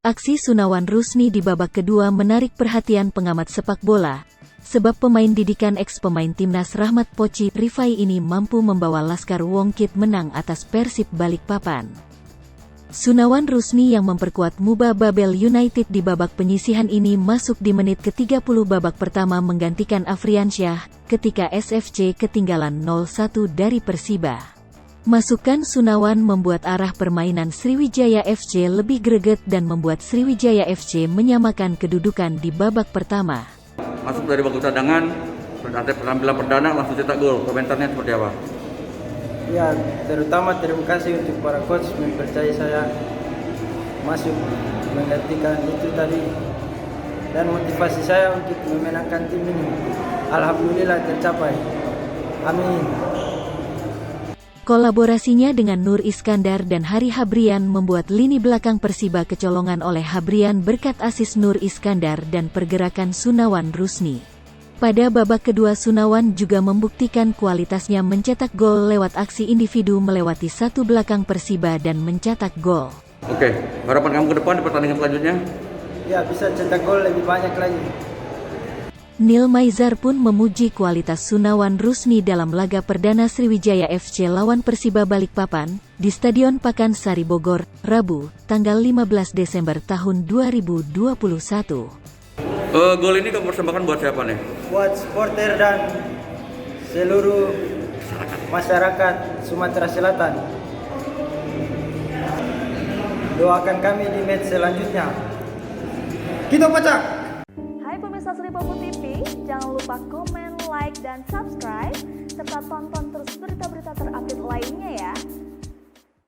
Aksi Sunawan Rusni di babak kedua menarik perhatian pengamat sepak bola, sebab pemain didikan ex-pemain timnas Rahmat Poci Rifai ini mampu membawa Laskar Wongkit menang atas Persib Balikpapan. Sunawan Rusni yang memperkuat Muba Babel United di babak penyisihan ini masuk di menit ke-30 babak pertama menggantikan Afriansyah, ketika SFC ketinggalan 0-1 dari Persiba. Masukan Sunawan membuat arah permainan Sriwijaya FC lebih greget dan membuat Sriwijaya FC menyamakan kedudukan di babak pertama. Masuk dari bangku cadangan, penampilan perdana langsung cetak gol. Komentarnya seperti apa? Ya, terutama terima kasih untuk para coach mempercayai saya masuk menggantikan itu tadi, dan motivasi saya untuk memenangkan tim ini alhamdulillah tercapai. Amin. Kolaborasinya dengan Nur Iskandar dan Hari Habrian membuat lini belakang Persiba kecolongan oleh Habrian berkat asis Nur Iskandar dan pergerakan Sunawan Rusni. Pada babak kedua Sunawan juga membuktikan kualitasnya mencetak gol lewat aksi individu melewati satu belakang Persiba dan mencetak gol. Oke, harapan kamu ke depan di pertandingan selanjutnya? Ya, bisa cetak gol lebih banyak lagi. Nil Maizar pun memuji kualitas Sunawan Rusni dalam laga perdana Sriwijaya FC lawan Persiba Balikpapan, di Stadion Pakansari Bogor, Rabu, tanggal 15 Desember tahun 2021. Gol ini kamu persembahkan buat siapa nih? Buat supporter dan seluruh masyarakat Sumatera Selatan. Doakan kami di match selanjutnya. Kita pecah! Hai pemirsa Sri Popo TV, jangan lupa komen, like, dan subscribe, serta tonton terus berita-berita terupdate lainnya ya.